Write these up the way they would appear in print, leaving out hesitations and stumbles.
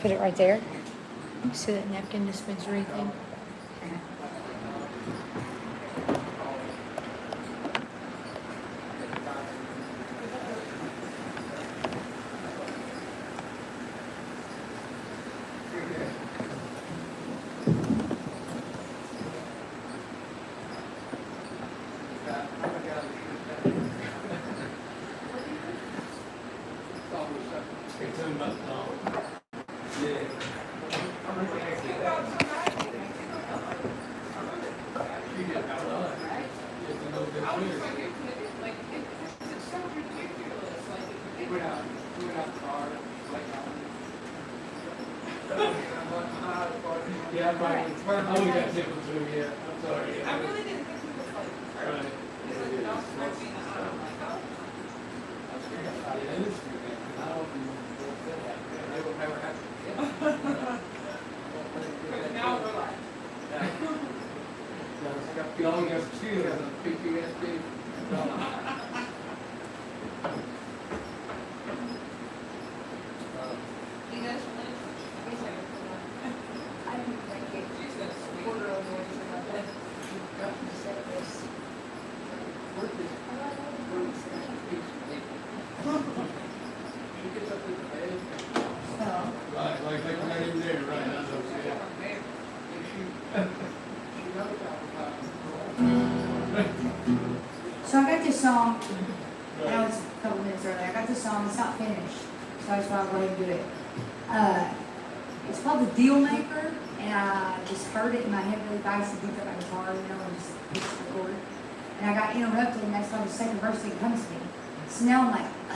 Put it right there. So that napkin dispensary thing. So I got this song, I know it's a couple minutes early, I got this song, it's not finished, so that's why I'll go ahead and do it. It's called The Deal Maker, and I just heard it in my head really fast and picked up my guitar, and just hit record. And I got interrupted, and that's why the second verse didn't come to me. So now I'm like, I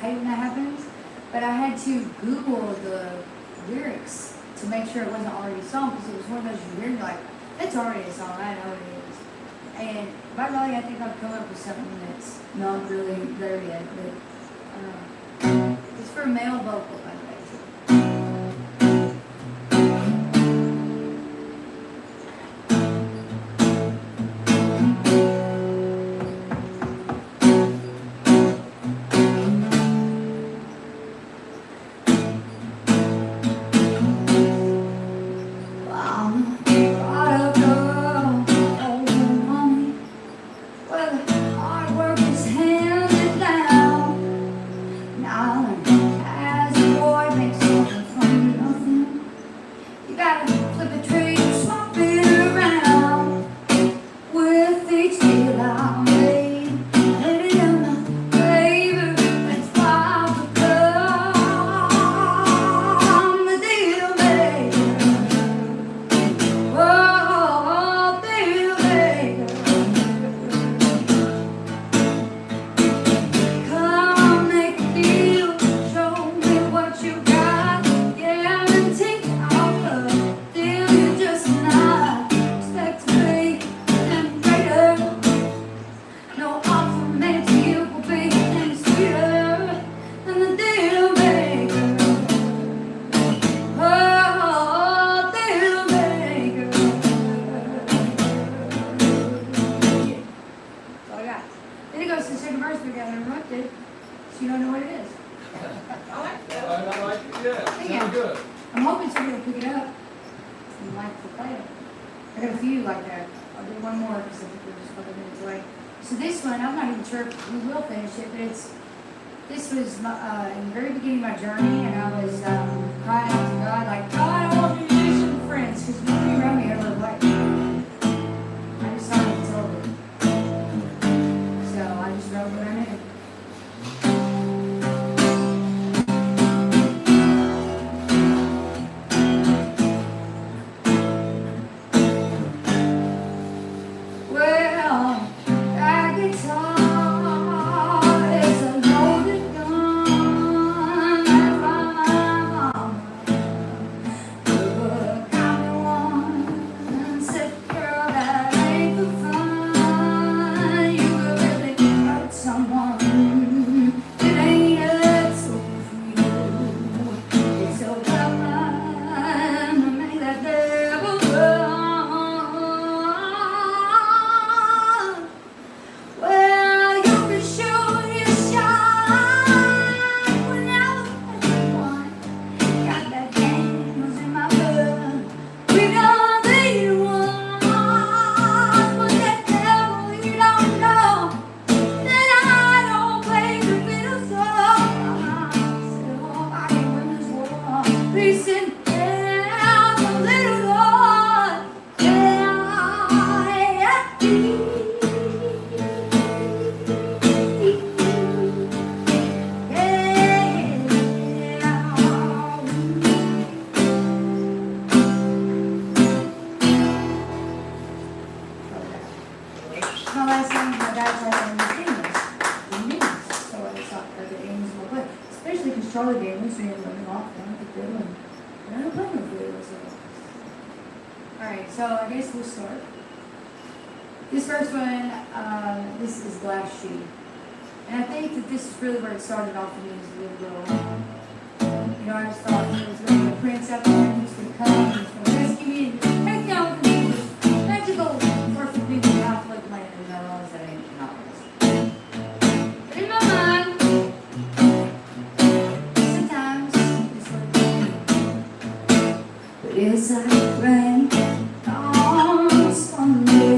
hate when that happens. But I had to Google the lyrics to make sure it wasn't already a song, because it was one of those you hear and you're like, that's already a song, I know it is. And by golly, I think I've come up with something that's not really there yet, but it's for male vocal, by the way. This was in the very beginning of my journey, and I was crying out to God, like, God, I want musician friends, because nobody around me ever liked me. I just started to tell them. So I just wrote what I knew. Well, that guitar is a loaded gun, that's why my mama Especially because Charlie Daniels and running off down at the fiddle and they're playing the fiddle. So. Alright, so I guess we'll start. This first one, this is Glass Shoe. And I think that this is really where it started off for me as a little girl. You know, I just thought there was going to be a prince out there and he was going to come and he was going to rescue me and take me out from this magical, perfectly Catholic land. And I realized that ain't not this. But in my mind, sometimes it's like, but it's like rain on Sunday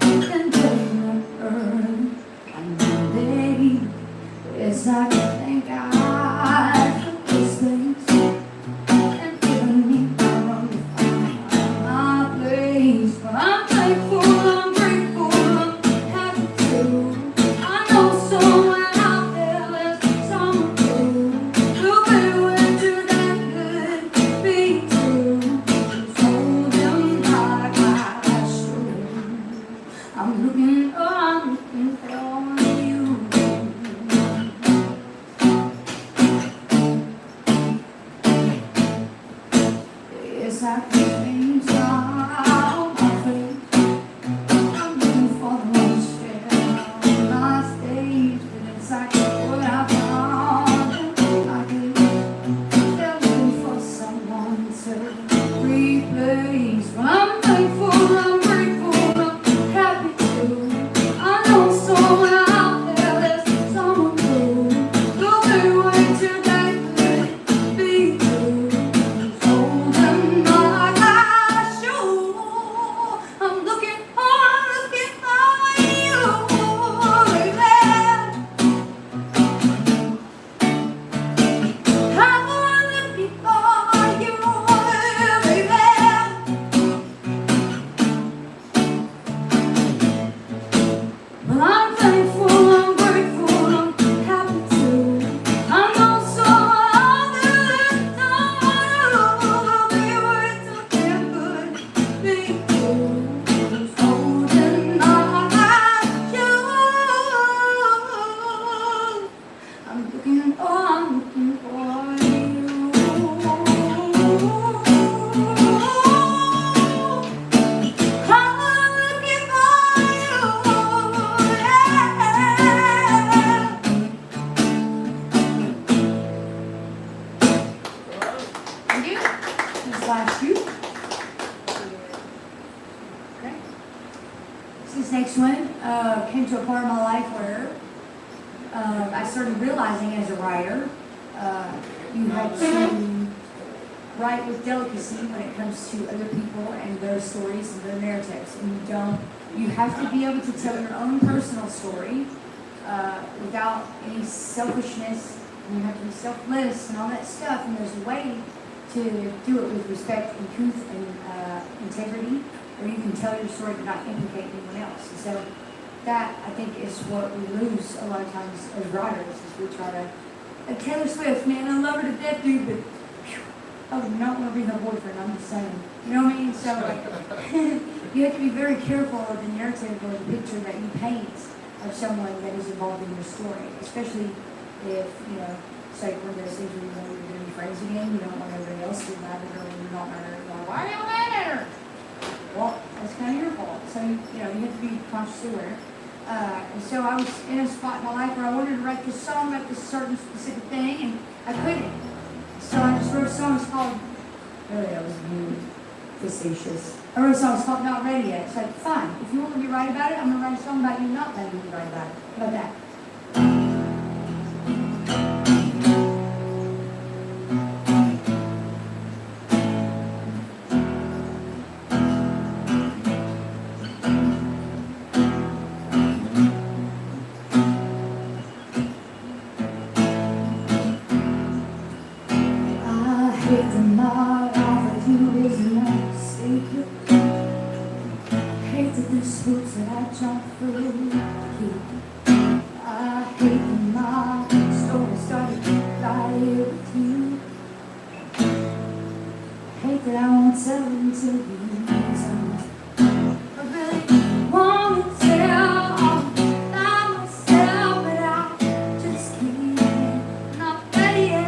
and then early on Monday. It's like I thank God for these things and giving me power to find my place. But I'm thankful, I'm grateful, I'm happy too. I know someone out there, there's someone who'll be with you that could be true. Who's holding my glass shoe. I'm looking for you. It's like the things on my face. I'm looking for the one to share my stage, but it's like what I found. Like they're looking for someone to replace. But I'm thankful, I'm grateful, I'm happy too. I know someone out there, there's someone who'll be way too late to be true. Who's holding my glass shoe. I'm looking for you, baby. I'm looking for you, baby. Well, I'm thankful, I'm grateful, I'm happy too. I know someone will be way too damn good, be true. Who's holding my glass shoe. I'm looking for you. Thank you. This last shoe. Okay. So this next one came to a part of my life where I started realizing as a writer, you have to write with delicacy when it comes to other people and their stories and their narratives. And you have to be able to tell your own personal story without any selfishness. And you have to be selfless and all that stuff. And there's a way to do it with respect and truth and integrity, where you can tell your story but not implicate anyone else. And so that, I think, is what we lose a lot of times as writers, is we try to, like Taylor Swift, man, I love her to death, dude, but phew, I would not want to be her boyfriend, I'm just saying. You know what I mean? So, like, you have to be very careful of the narrative or the picture that you paint of someone that is involved in your story, especially if, you know, it's like one of those things where you know you're going to be friends again, you don't want everybody else to be mad at her, and you're not mad at her, you're like, why are you mad at her? Well, that's kind of your fault. So, you know, you have to be consciously aware. And so I was in a spot in my life where I wanted to write this song about this certain specific thing, and I couldn't. So I just wrote a song called, really, that was mean, facetious. I wrote a song called Not Ready Yet. It's like, fine, if you want me to write about it, I'm going to write a song about you not letting me write about it. How about that? Hate the mark off of you is not secret. Hate the hoops that I jump through to keep. I hate the mark. Story started right here with you. Hate that I won't tell until you tell me. I really want to tell all about myself, but I just keep not ready yet.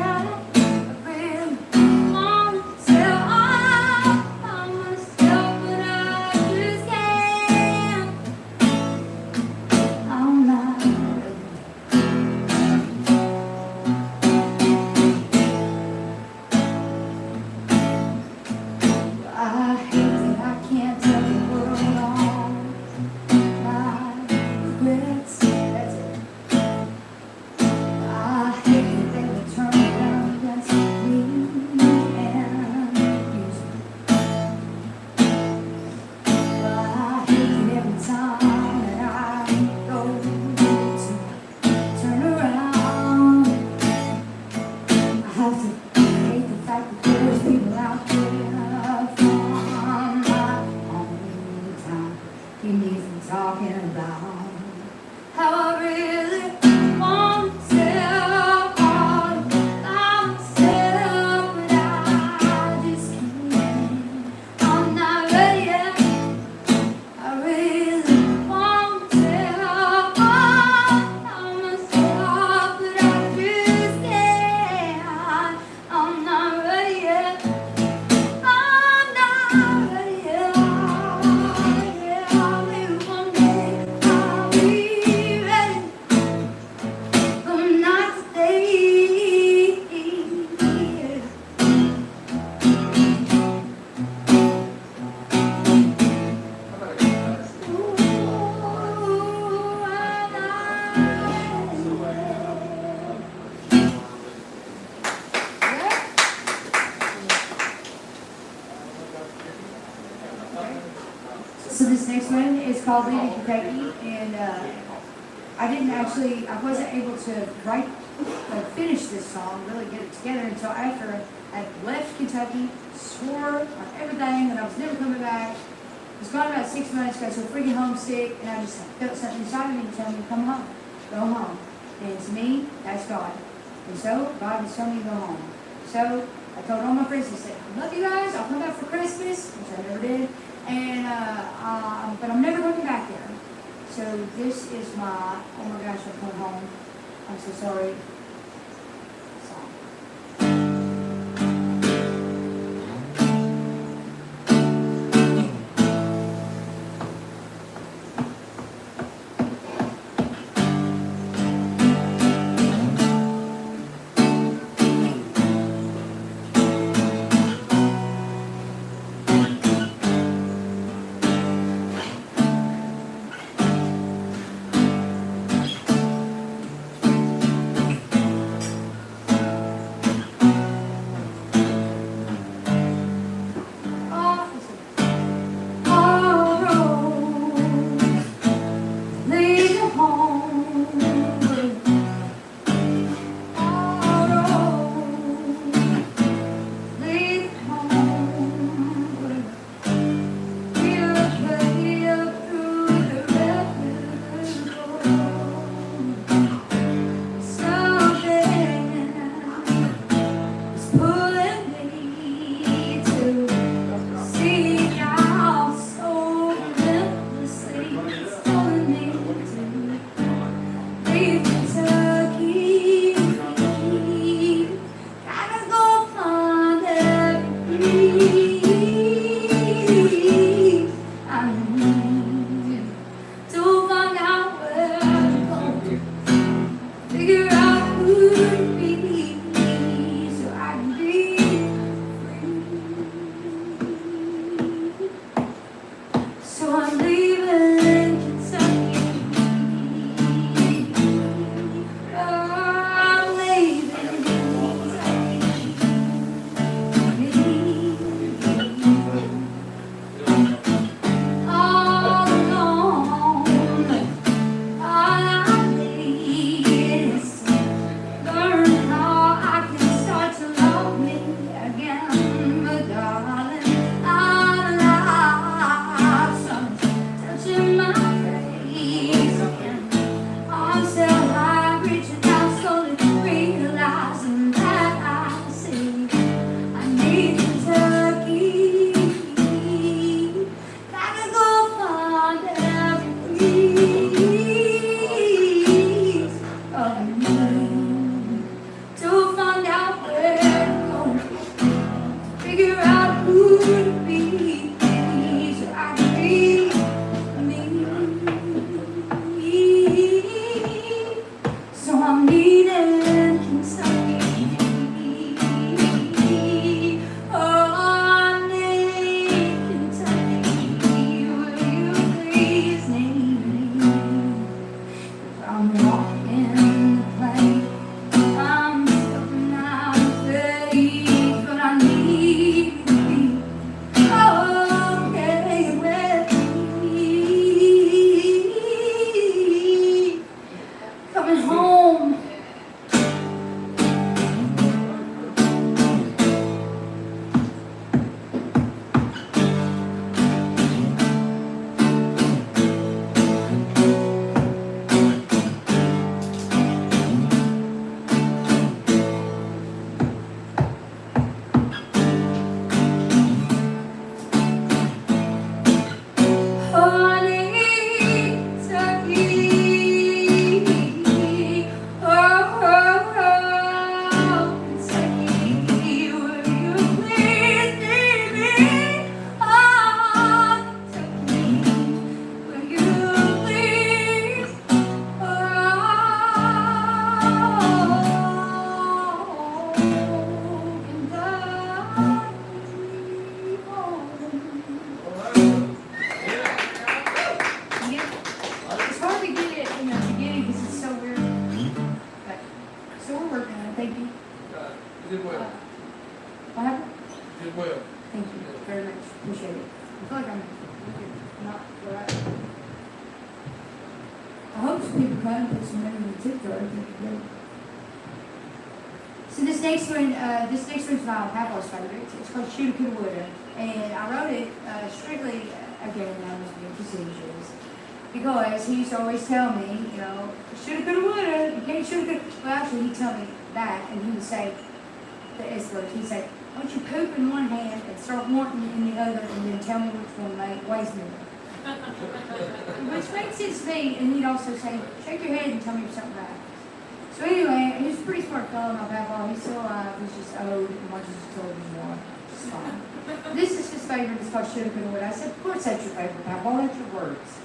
this next one. It's called Leaving Kentucky, and I wasn't able to finish this song, really get it together until after I had left Kentucky, swore on everything that I was never coming back. It was gone about 6 months, got so freaking homesick, and I just felt something inside of me telling me to come home, go home. And to me, that's God. And so, God was telling me to go home. So, I told all my friends, I said, I love you guys, I'll come back for Christmas, which I never did, and, but I'm never going back there. So, this is my, oh my gosh, I'm coming home, I'm so sorry. did well. What happened? You did well. Thank you very much. Appreciate it. I feel like I'm not what I hope some people come and put some money in the tip jar. I think it'd be great. So this next one's my papa's favorite. It's called Shoulda, Coulda, Woulda. And I wrote it strictly, again, I was being facetious. Because he used to always tell me, you know, shoulda, coulda, woulda. You can't shoulda, coulda. Well, actually, he'd tell me back, and he would say, the S words, he'd say, why don't you poop in one hand and start wanting in the other, and then tell me which one weighs more. Which makes sense to me, and he'd also say, shake your head and tell me if something right. So anyway, he was a pretty smart fellow, my papa. He's still alive. He's just old and watches his television more. It's fine. This is his favorite. It's called Shoulda, Coulda, Woulda. I said, of course that's your favorite, Papa. All that's your words.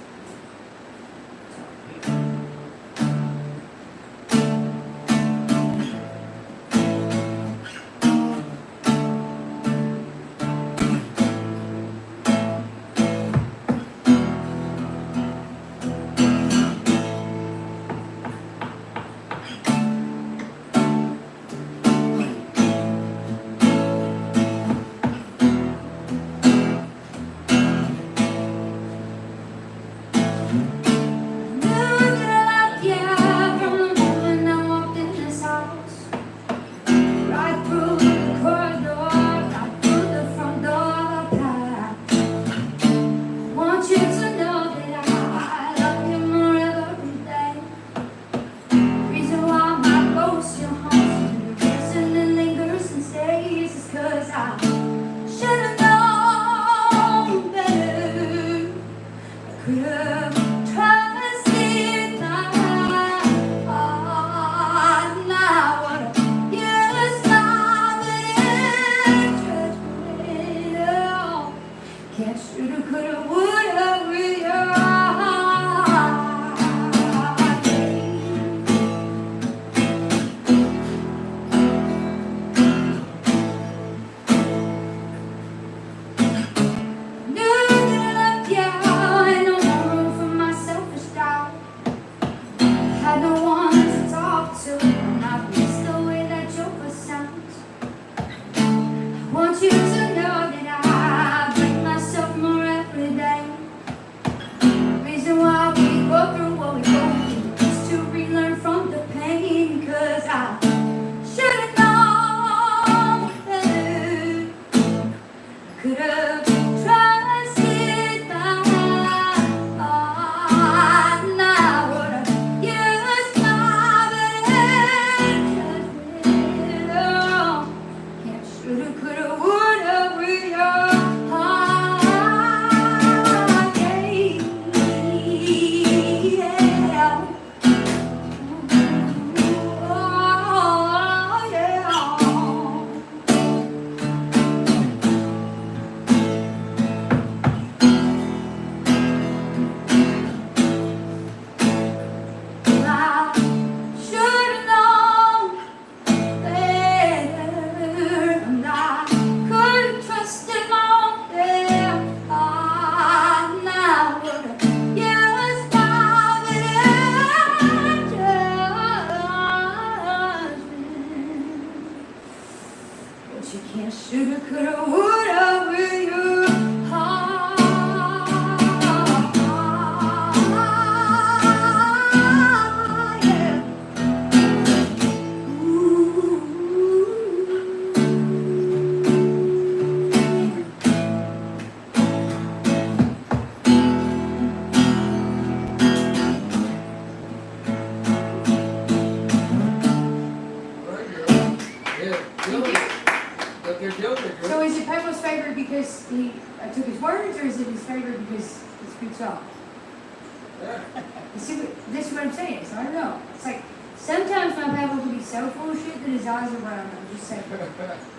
This is what I'm saying, so I don't know. It's like, sometimes my papa can be so full of shit that his eyes are round. I'm just saying.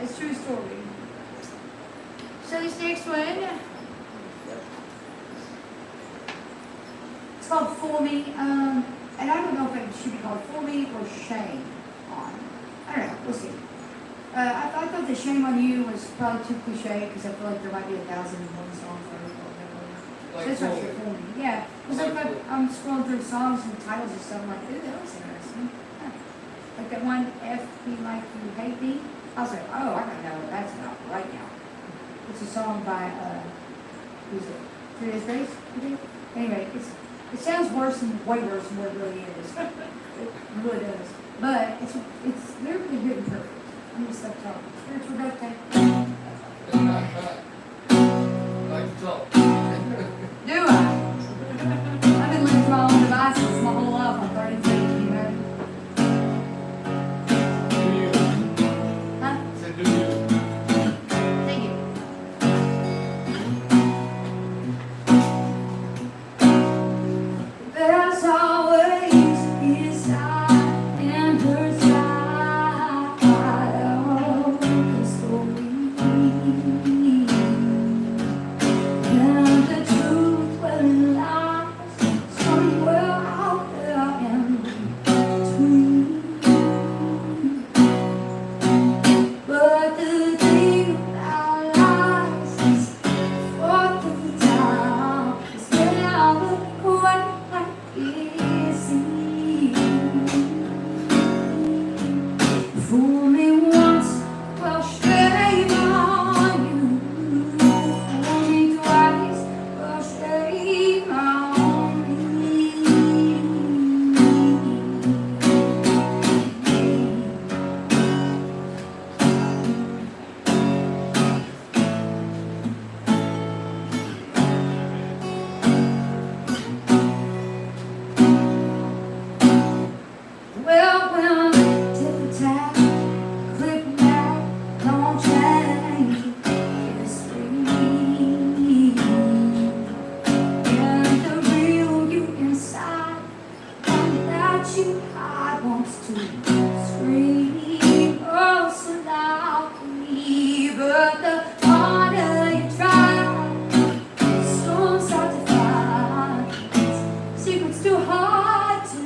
It's a true story. So this next one, it's called For Me. And I don't know if it should be called For Me or Shame On. I don't know, we'll see. I thought the Shame on You was probably too cliche because I feel like there might be 1,001 songs for it. Like That's not true for me. Yeah. Because like I'm scrolling through songs and titles and stuff, I'm like, ooh, that was interesting. Huh. Like that one, F Me Like You Hate Me. I was like, oh, I gotta know what that's about right now. It's a song by, who's it? 3 days grace, you think? Anyway, it sounds worse and way worse than what it really is. It really does. But it's lyrically good and perfect. I'm just like talking. Spiritual birthday. Like to talk. Do I? I've been living to my own devices my whole life. I'm 33, you know? Do you? Huh? Said do you? Thank you. There's always his side and her side of the story. And the truth, well, it lies somewhere out there in between. But the thing about lies is for the time is never quite like it seems. Fool me once, well, shame on you. Fool me twice, well, shame on me. Well, when tip-tap, click-clack, don't change history. And the real you inside, one that you hide wants to scream oh so loudly. But the harder you try, soon start to find secrets too hard to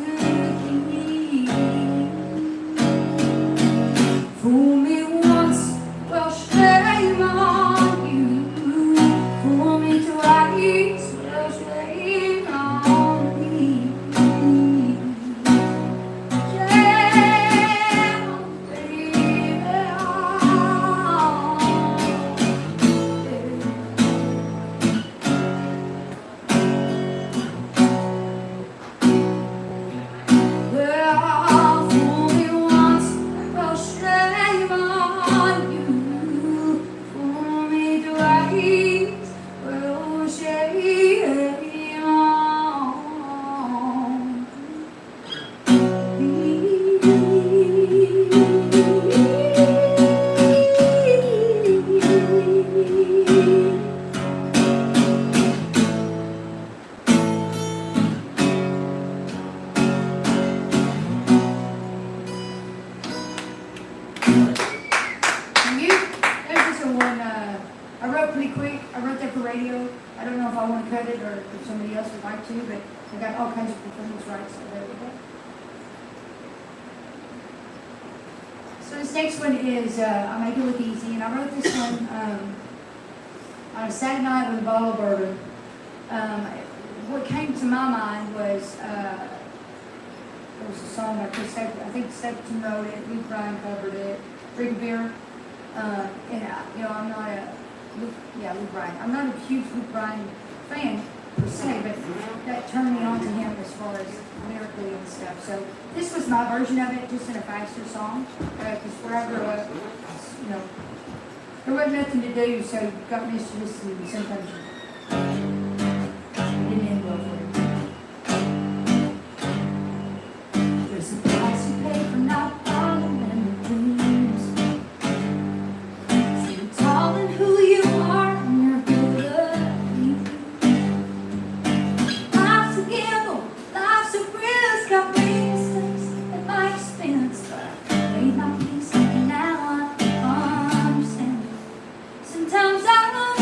keep. Fool me once, well, shame on you. Fool me twice, well, shame on me. Shame, baby, well, fool me once, well, shame on you. Fool me twice, well, shame on me. You, there's just a one, I wrote pretty quick. I wrote that for radio. I don't know if I want to cut it or if somebody else would like to, but I got all kinds of performance rights, so there we go. So this next one is, I Make It Look Easy, and I wrote this one on a Saturday night with a bottle of bourbon. What came to my mind was, there was a song by Chris Stapleton, I think Stapleton wrote it, Luke Bryan covered it, Drink a Beer. I'm not Luke Bryan. I'm not a huge Luke Bryan fan per se, but that turned me on to him as far as lyrically and stuff. So this was my version of it, just in a faster song, because where I grew up, there wasn't nothing to do, so you got used to listening to sometimes it didn't end well for you. There's a price you pay for not following the dreams. So you're tall in who you are and you're good at me. Life's a gamble, life's a risk. I've made mistakes at my expense, but I made my peace and now I understand. Sometimes I run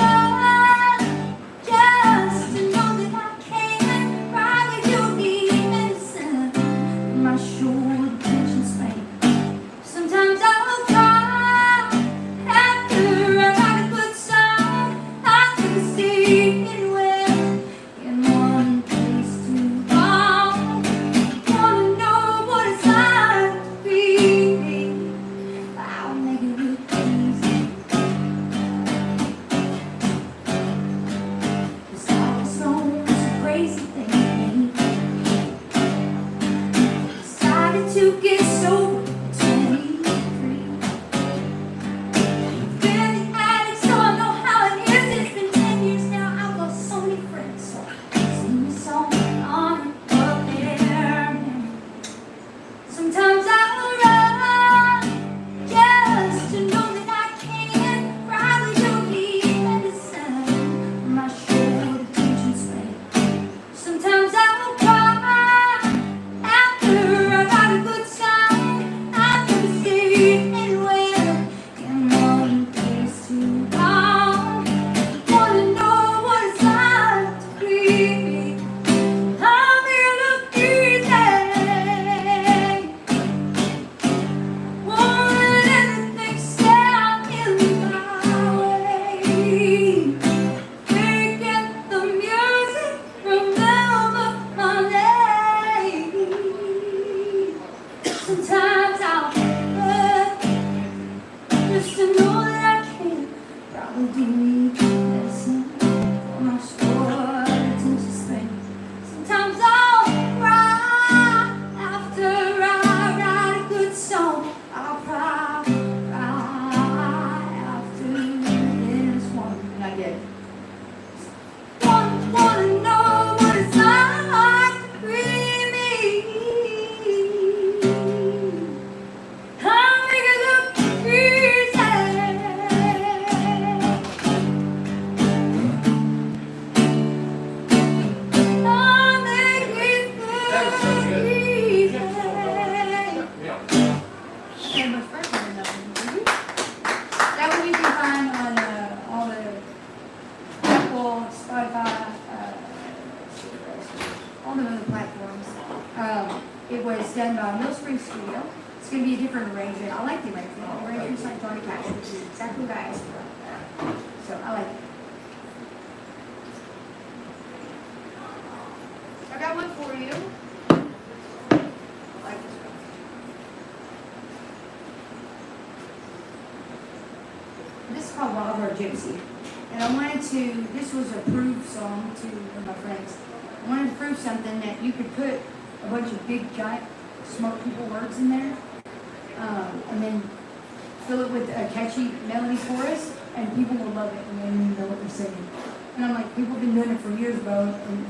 deep lesson for my short attention span. Sometimes I'll cry after I write a good song. I'll cry after this one. And I get it. Wanna know what it's like to be me. I'll make it look easy. I'll make it That was so look good. easy. Yeah. And much further than that one, did you? That one you can find on all the Apple, Spotify, all the other platforms. It was done by Mill Spring Studio. It's going to be a different arrangement. I like the arrangement. The arrangement's like Johnny Cash, which is exactly what I asked for. So I like it. I got one for you. I like this one. This is called Wild Rose Gypsy. And I wanted to, this was a proof song to one of my friends. I wanted to prove something that you could put a bunch of big, giant, smart people words in there, and then fill it with a catchy melody chorus, and people will love it, and they don't even know what they're singing. And I'm like, people have been doing it for years, bro, and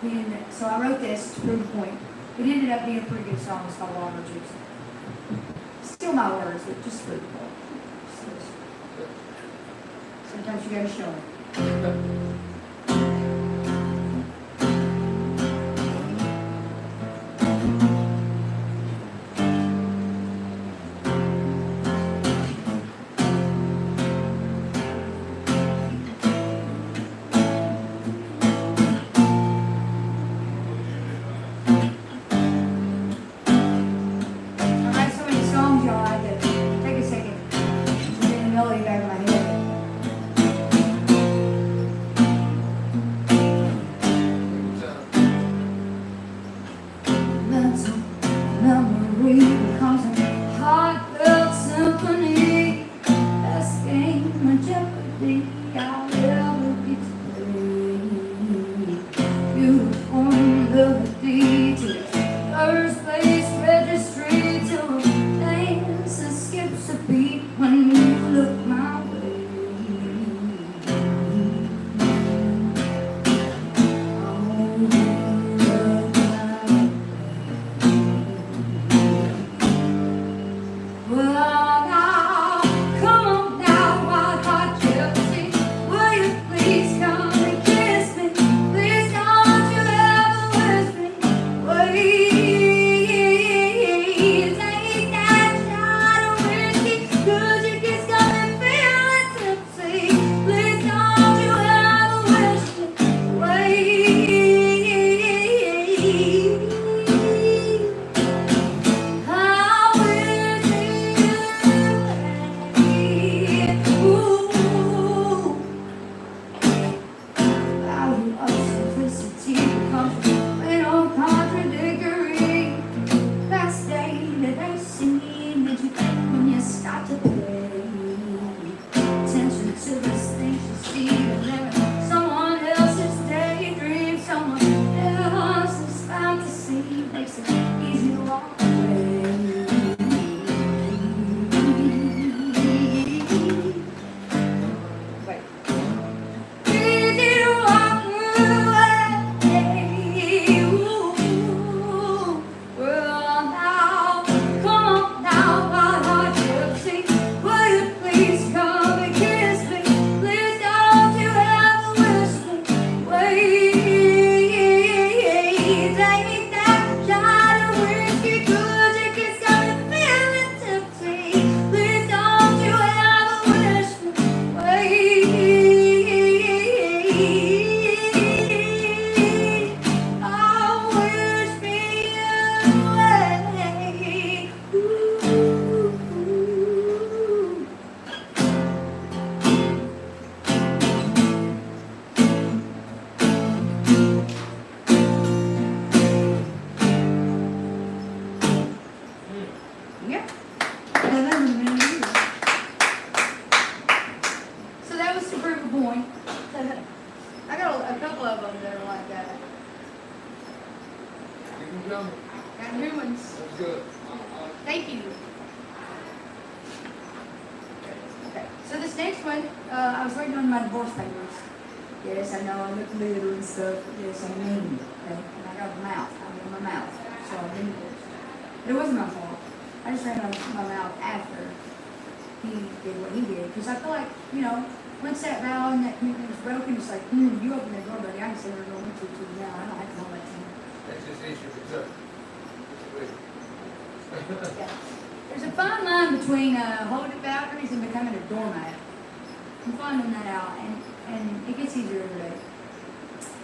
he didn't, so I wrote this to prove a point. It ended up being a pretty good song. It's called Wild Rose Gypsy. Still my words, but just for the point. Sometimes you gotta show them. I write so many songs, y'all, I had to take a second to get the melody back in my head. next one, I was waiting on my divorce papers. Yes, I know I look little and stuff, but yes, I'm mean. Okay? And I got a mouth. I got my mouth. So I've been divorced. But it wasn't my fault. I just ran my mouth after he did what he did. Because I feel like, you know, once that vow and that commitment was broken, it's like, you open the door, buddy. I can say whatever I want to now. I don't have to hold that to him. That's just issue with Chuck. Yeah. There's a fine line between holding boundaries and becoming a doormat. I'm finding that out, and it gets easier every day.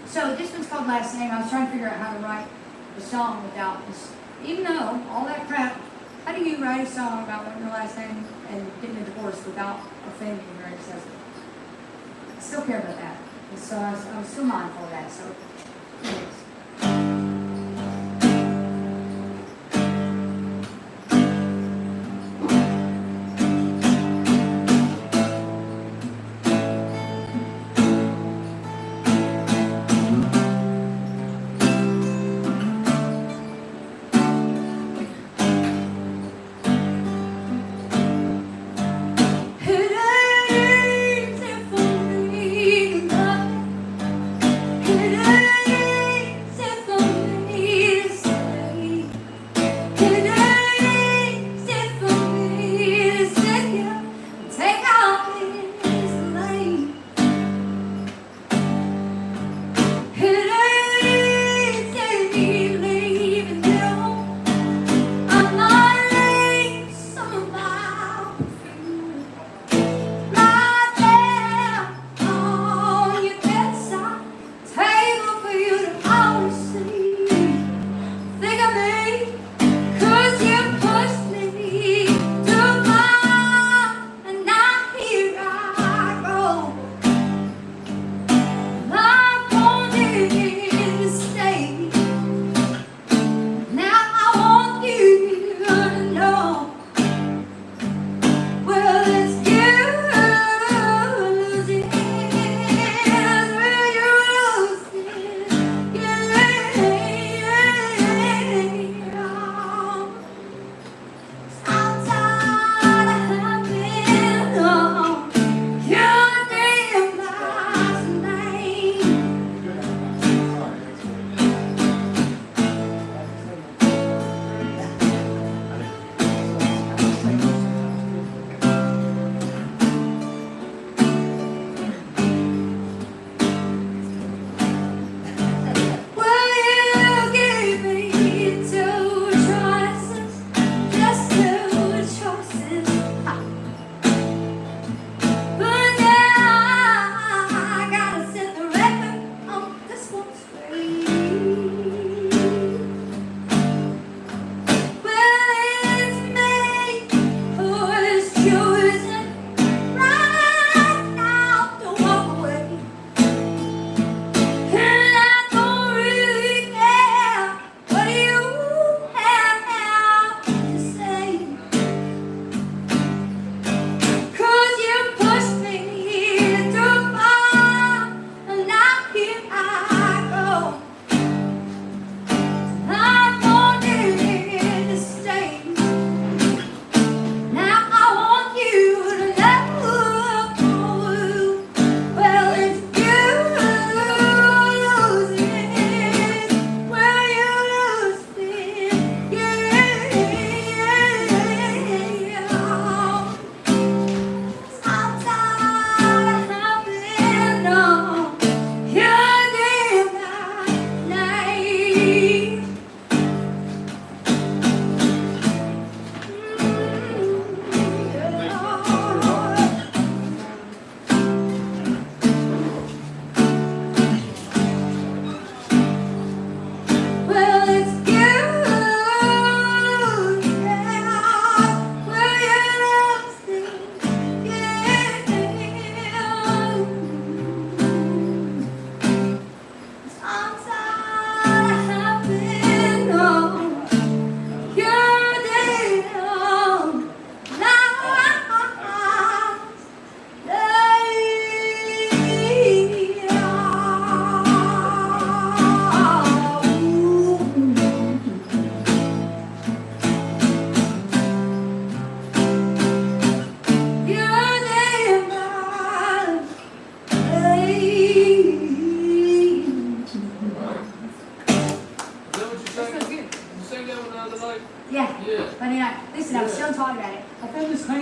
So this one's called Last Name. I was trying to figure out how to write a song without this. Even though all that crap, how do you write a song about wanting your last name and getting a divorce without offending your ex-husband? I still care about that. And so I was still mindful of that. So, anyways.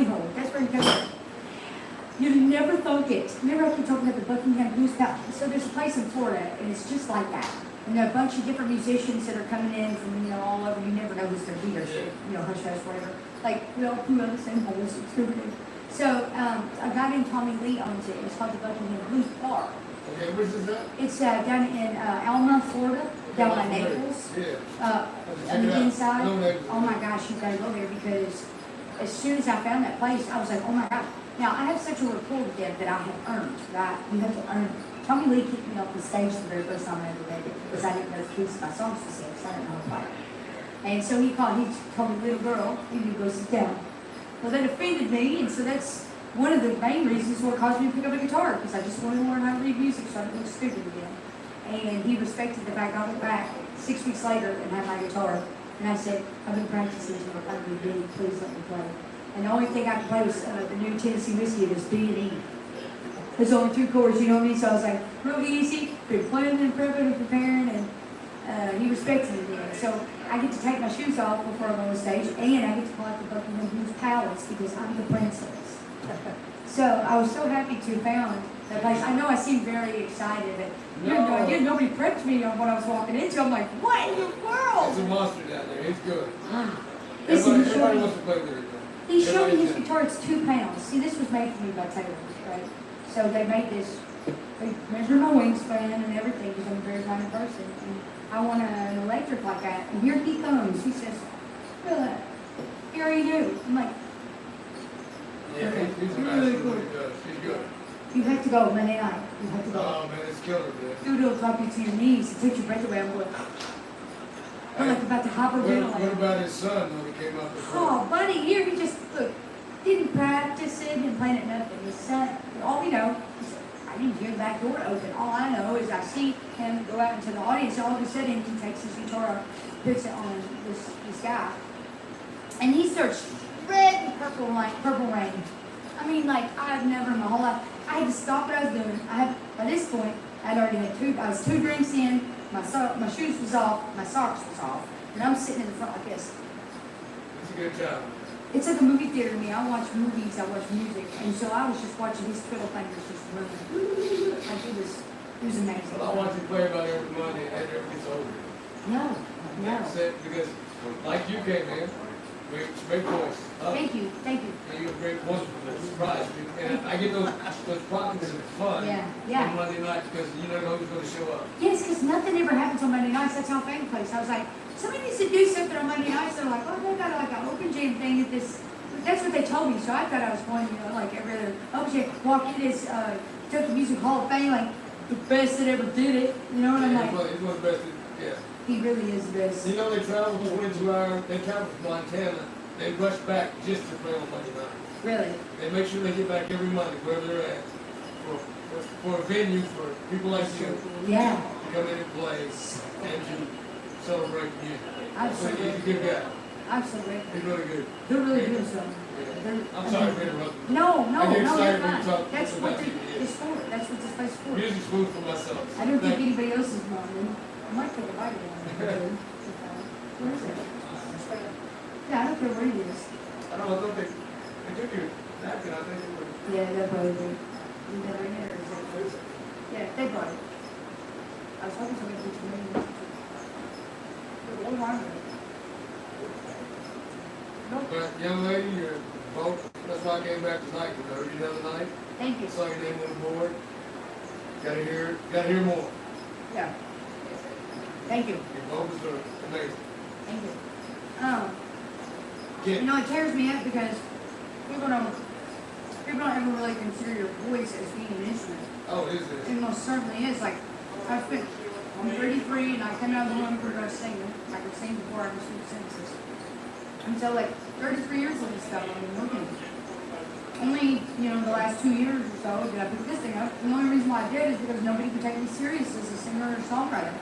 hole. That's where he comes from. You'd never thunk it. Remember I keep talking about the Buckingham Blues Pal? So there's a place in Florida, and it's just like that. And there are a bunch of different musicians that are coming in from, all over. You never know who's going to be there. So, hush hush, whatever. Like, we all come out of the same holes. It's good. So, a guy named Tommy Lee owns it. It's called the Buckingham Blues Bar. Okay, where's this at? It's down in Alma, Florida, down by Naples. Yeah. On the inside. No, Naples. Oh my gosh, you gotta go there because as soon as I found that place, I was like, oh my god. Now, I have such a rapport with them that I have earned, right? You have to earn it. Tommy Lee kicked me off the stage the very first time I ever made it because I didn't know the keys to my songs to sing, so I didn't know how to play. And so he told me, little girl, you need to go sit down. Well, that offended me, and so that's one of the main reasons what caused me to pick up a guitar, because I just wanted to learn how to read music so I didn't look stupid again. And he respected the fact I went back 6 weeks later and had my guitar. And I said, I've been practicing for a hundred days, please let me play. And the only thing I could play was the new Tennessee Whiskey, it was B and E. There's only 2 chords, you know what I mean? So I was like, real easy, been planning and prepping and preparing, and he respected me then. So I get to take my shoes off before I go on stage, and I get to call out the Buckingham Blues Palace because I'm the princess. So I was so happy to have found that place. I know I seem very excited, but nobody prepped me on what I was walking into. I'm like, what in the world? It's a monster down there. He's good. Listen, Everybody wants to play with it. he showed me his guitar. It's 2 pounds. See, this was made for me by Taylor, right? So they made this. They measured my wingspan and everything because I'm a very kind of person. And I want an electric like that. And here he comes. He says, "Well, here you do." I'm like, Yeah, he's a master of what he does. He's good. you have to go Monday night. You have to go. Oh, man, it's killer, man. Dude, it'll drop you to your knees. It takes your breath away. I'm going, I'm like about to hyperventilate. What about his son when he came out the Oh, buddy, here he just, look, didn't practice it, didn't play it, nothing. His son, all we know, he said, I didn't hear the back door open. All I know is I see him go out into the audience. All of a sudden, he takes his guitar, puts it on this guy, and he starts shredding Purple Rain. I mean, like, I've never in my whole life, I had to stop what I was doing. By this point, I'd already had I was 2 drinks in, my shoes was off, my socks was off, and I'm sitting in the front like this. It's a good job. It's like a movie theater to me. I watch movies, I watch music, and so I was just watching these twiddle fingers just moving. Like it was amazing. Well, I watch you play about every Monday and it never gets over. No. That's it, because like you came in, great voice. Thank you. And you're a great, wonderful surprise. And I get those pockets of fun on Monday night because you don't know who's going to show up. Yes, because nothing ever happens on Monday nights. That's how fame plays. I was like, somebody needs to do something on Monday nights. They're like, oh, they got like an open jam thing at this. That's what they told me. So I thought I was going, like every other open jam. Walk in this Kentucky Music Hall of Fame, like the best that ever did it. You know what I'm like? He's one of the best. Yeah. He really is the best. You know they travel for 22 hours. They travel from Montana. They rush back just to play on Monday night. Really? They make sure they get back every Monday, wherever they're at, for a venue for people like you Yeah. to come in and play and to celebrate music. Absolutely. He's a good guy. Absolutely. He's really good. They're really doing something. Yeah. I'm sorry for interrupting. No, I get you're excited when you fine. talk That's what about you. it's for. That's what this place is for. Music's food for myself. I don't think Thank you. anybody else is wrong. I might take a bite of it. Where is it? Yeah, I don't care where it is. I don't know, they took your napkin, I think it was. Yeah, they probably do. You got it in there, or is it? Yeah, they brought it. I was hoping somebody would come in. What am I doing? But young lady, you're both, that's why I came back tonight, because I heard you the other night. Thank you. Saw your name on the board. Gotta hear more. Yeah. Thank you. Your vocals are amazing. Thank you. Yeah. It tears me up because people don't ever really consider your voice as being an instrument. Oh, is this? It most certainly is. Like, I'm 33 and I come out of the womb for a singer. I could sing before I received sentences. And so, like, 33 years of this stuff I've been working. Only, the last 2 years or so did I pick this thing up. The only reason why I did is because nobody could take me serious as a singer or songwriter.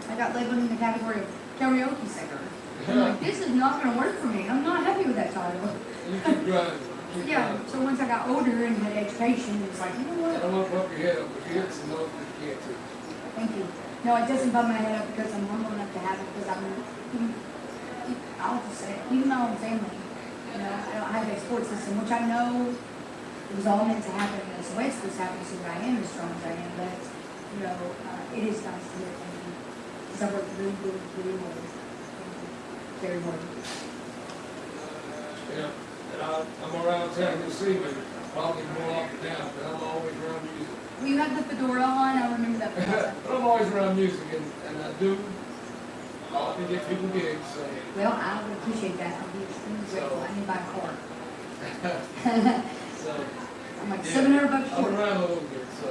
I got labeled in the category of karaoke singer. I'm like, this is not going to work for me. I'm not happy with that title. You keep grinding. Yeah, so once I got older and had education, it was like, you know I what? don't want to bump your head up, but you hit some notes that you can't do. Thank you. No, it doesn't bump my head up because I'm humble enough to have it because I'll just say it, even my own family. You know, I don't have a support system, which I know it was all meant to happen, and it's the way it's supposed to happen, so that I am as strong as I am, but, you know, it is nice to hear from you. Because I worked really, really, really hard. Very hard. Yeah, and I'm around town this evening, probably more often now, but I'm always around music. Well, you have the fedora on, I remember that. But I'm always around music, and I do often get people gigs, so. Well, I would appreciate that. I'll be extremely grateful. I need to buy a car. So, I'm like yeah, $700 I'm short. around a little bit, so.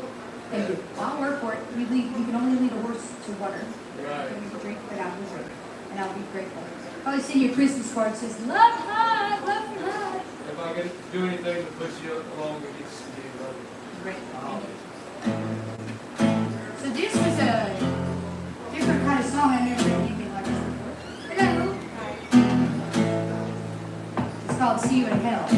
Thank you. Well, I'll work for it. You can only lead a horse to water. Right. You can drink, but I'll work. And I'll be grateful. Probably send you a Christmas card that says, love high, love high. If I can do anything to push you along, it needs to be right. Great. Thank you. So this was a different kind of song. I've never heard anything like this before. Hello. It's called See You in Hell.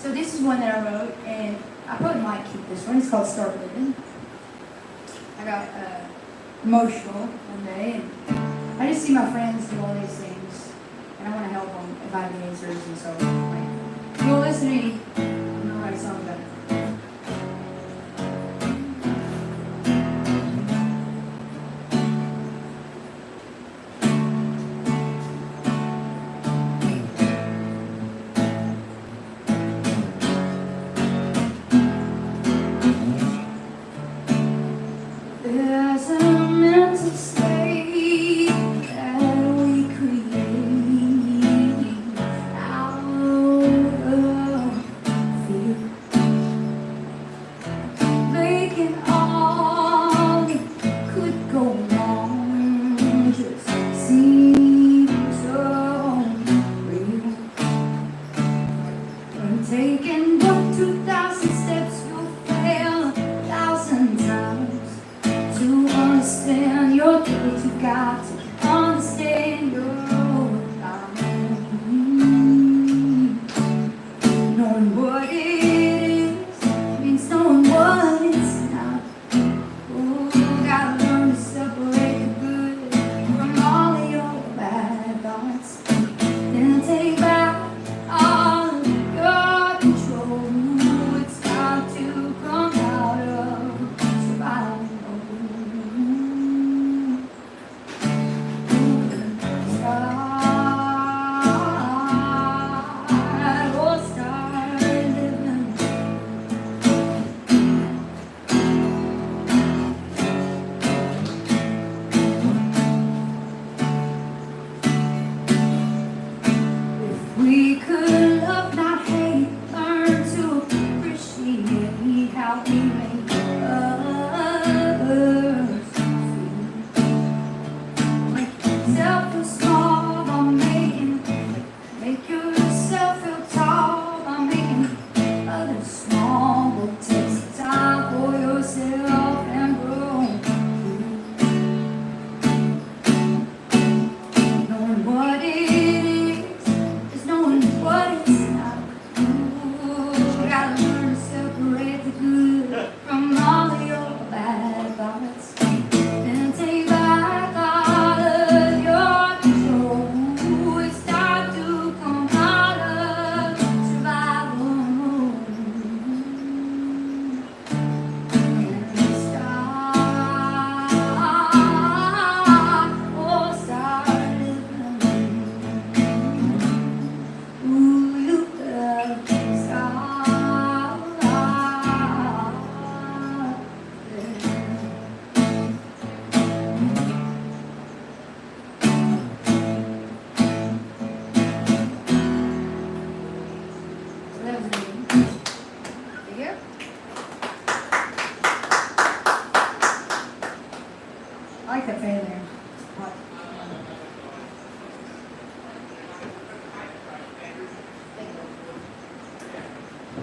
So this is one that I wrote, and I probably might keep this one. It's called Start Living. I got emotional one day, and I just see my friends do all these things, and I want to help them if I have the answers, and so if you'll listen to me, I'm going to write a song about it.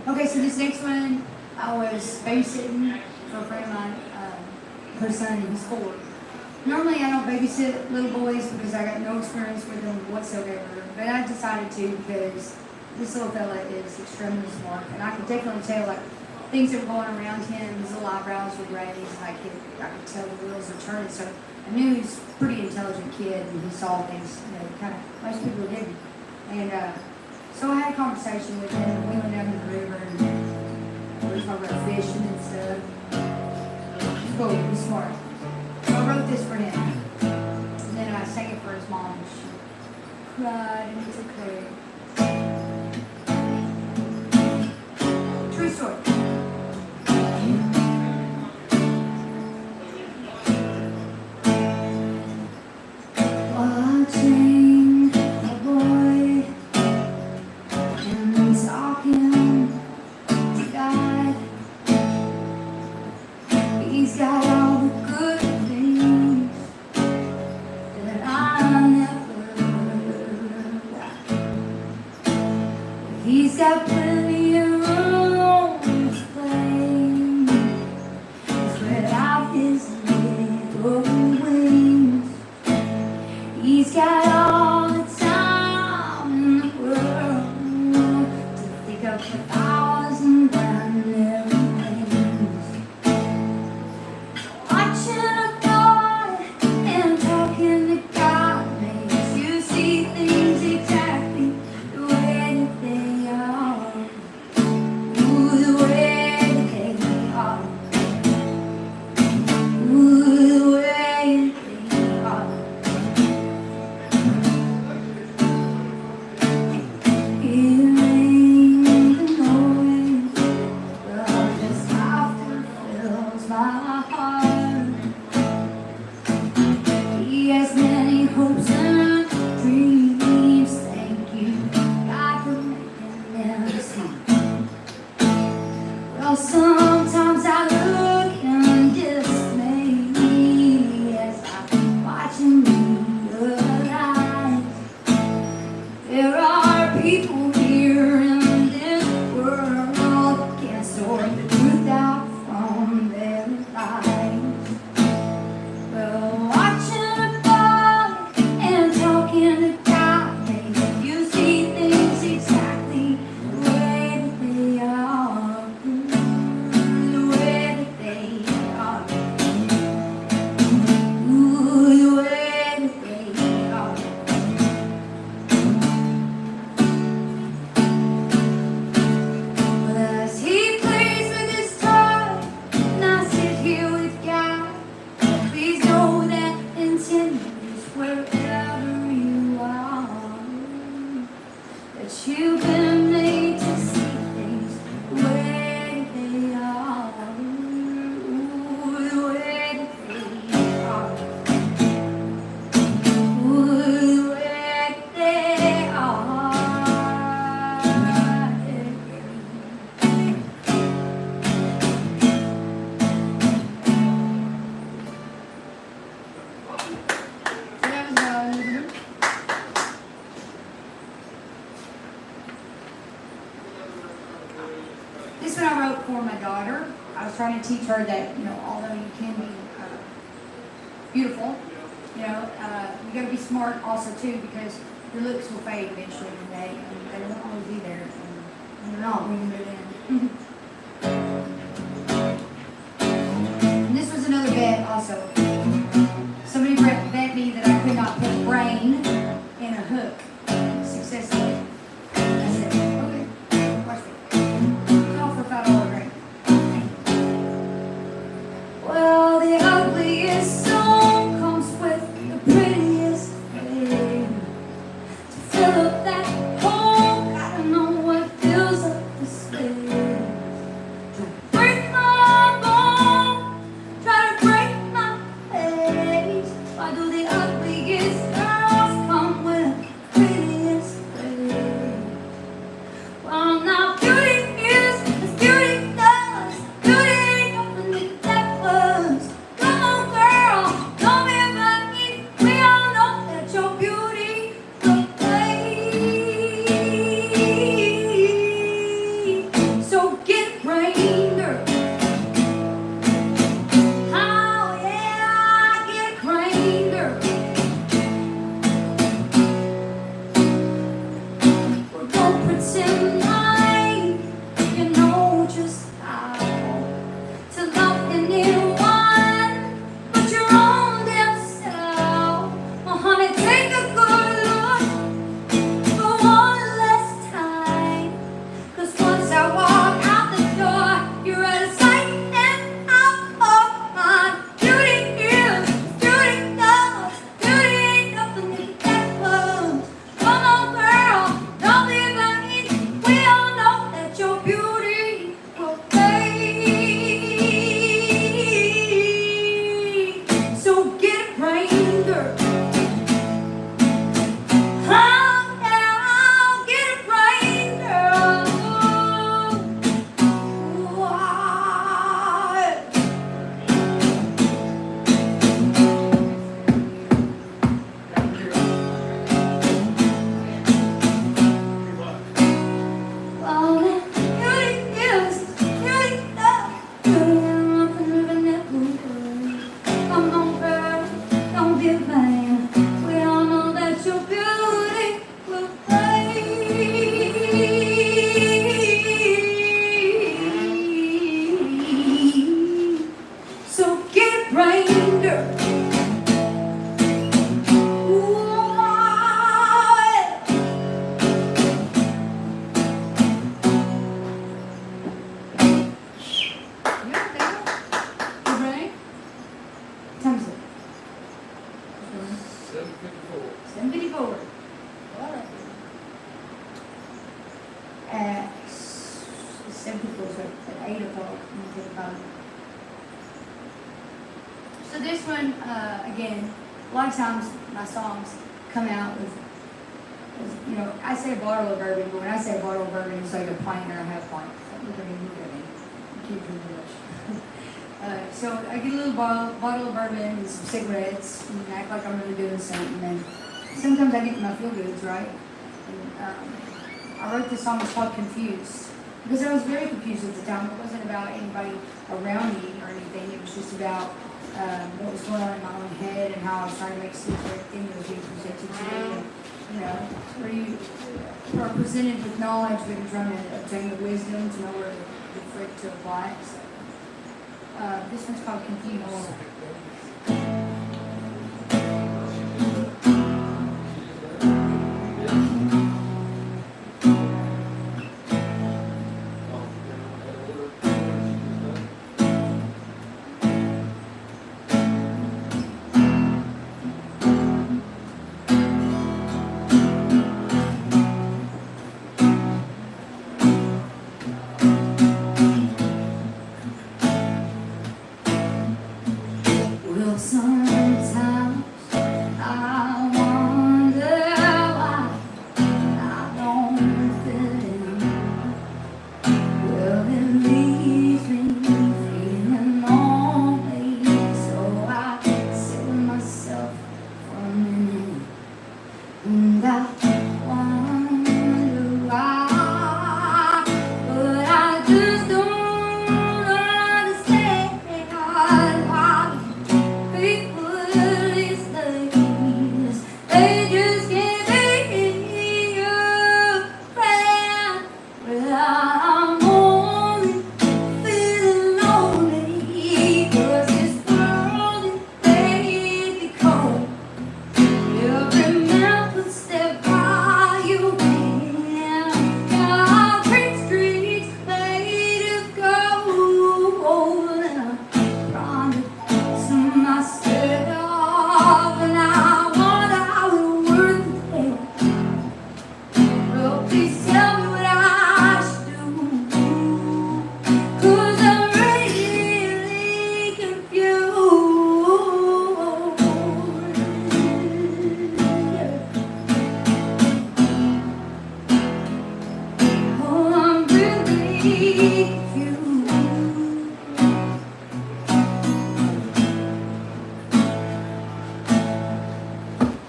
Okay, so this next one, I was babysitting for a friend of mine, her son, he's 4. Normally I don't babysit little boys because I got no experience with them whatsoever, but I decided to because this little fella is extremely smart, and I could definitely tell, like, things that were going around him, his little eyebrows were raised, I could tell the wheels were turning, so I knew he was a pretty intelligent kid, and he saw things, kind of, most people didn't. And so I had a conversation with him, and we went down to the river, and we were talking about fishing and stuff. He's cool, he's smart. So I wrote this for him, and then I sang it for his mom, and she cried, and it's okay. True story. Watching a boy and talking to God. He's got all the good things that I never got. He's got plenty of room to play. He's spread out his little wings. He's got all the time in the world to think up 1,000 brand new things. Watching a boy and talking to God makes you see things exactly the way that they are. Ooh, the way that they are. Ooh, the way that they are. Hearing the noise, well, just laughter fills my heart. He has many hopes and dreams. Thank you, God, for making them see. Well, sometimes I look in dismay as I watch and realize there are people here in this world that can't sort the truth out from their lies. Well, watching a boy and talking to God makes you see things exactly the way that they are. The way that they are. Ooh, the way that they are. As he plays with his toy, and I sit here with God, please know that continues wherever you are. That you've been made to see things the way they are. Ooh, the way that they are. Ooh, the way that they are. This one I wrote for my daughter. I was trying to teach her that, although you can be beautiful, you got to be smart also too, because your looks will fade eventually one day, and they won't always be there, and they're not when you move in. And this was another bet also. Somebody bet me that I could not put a brain in a hook successfully. I said, okay, watch me. All for $5 brain. Well, the ugliest song comes with the prettiest thing. To fill up that hole, gotta know what fills up the space. To break my bone, try to break my face. Why do the ugliest girls come with the prettiest face? keyboard. At 7 people, so at 8 o'clock. So this one, again, a lot of times my songs come out with, you know, I say a bottle of bourbon, but when I say a bottle of bourbon, it's like a pint or a half pint. Look at me, look at me. I can't drink too much. So I get a little bottle of bourbon and some cigarettes and act like I'm really doing something. And sometimes I get my feel goods, right? And I wrote this song, it's called Confused. Because I was very confused at the time. It wasn't about anybody around me or anything. It was just about what was going on in my own head and how I was trying to make sense of everything that was being presented to me. And, you know, where you are presented with knowledge, but you're trying to obtain the wisdom to know where the frick to apply it. So, this one's called Confused. Well, sometimes I wonder why I don't fit in. Well, it leaves me feeling lonely, so I sit with myself for a minute, and I wonder why, but I just don't understand why. People these days, they just can't be your friend. Well, I'm only feeling lonely 'cause this world is baby cold. Every man would step by you and concrete streets made of gold. And I promise to myself, and I wonder how it worth it. Well, please tell me what I should do, 'cause I'm really confused. Oh, I'm really confused.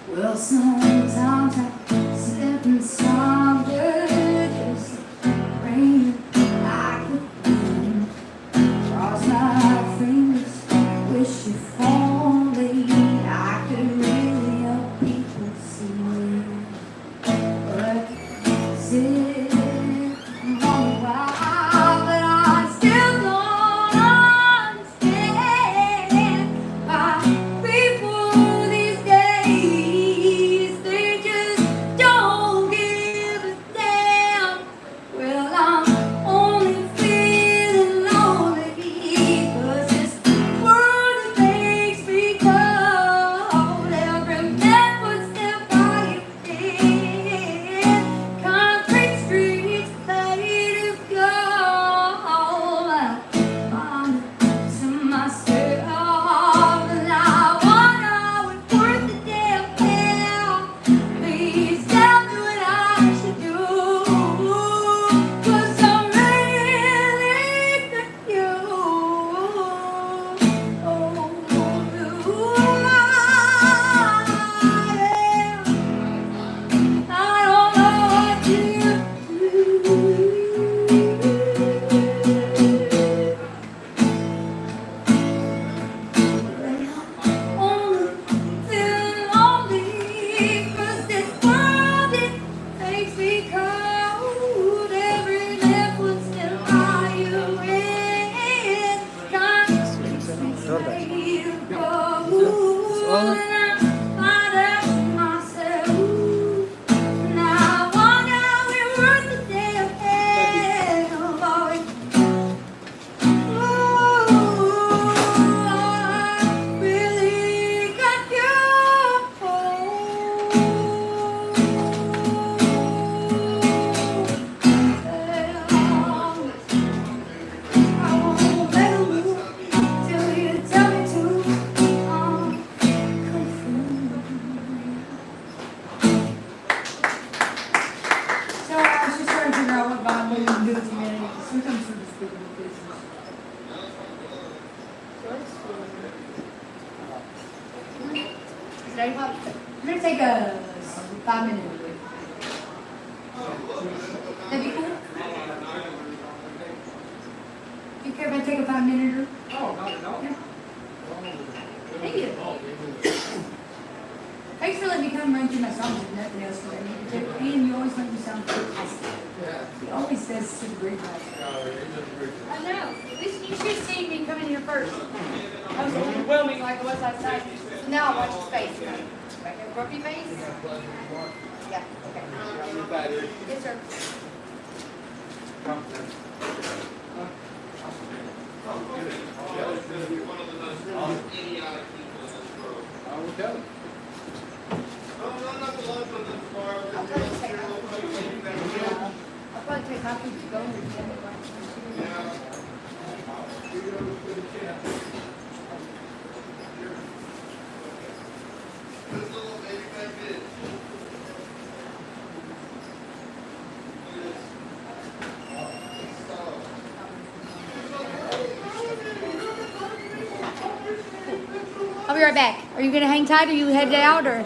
Well, sometimes I slip inside just rain like the wind. Cross my fingers, wish if only I could really help people see. But sit on a while, but I still don't understand why people these days, they just don't give a damn. Well, I'm only feeling lonely 'cause this world makes me cold. Every man would step by you in concrete time we can do it together. Sometimes we're just picking up pieces. Today, I'm gonna take a 5-minute break. That'd be cool. You care if I take a 5-minute? Oh, not at all. Yeah. Thank you. Thanks for letting me come run through my songs if nothing else, because I need to do. And you always make me sound fantastic. Yeah. He always does such a great job. I know. At least you should have seen me come in here first. I was overwhelming like I was outside. So now I watch his face. Right there, grumpy face? Yeah, okay. Yes, sir. I will tell you. I'll probably take copies to go with you. I'll be right back. Are you gonna hang tight or you head out or?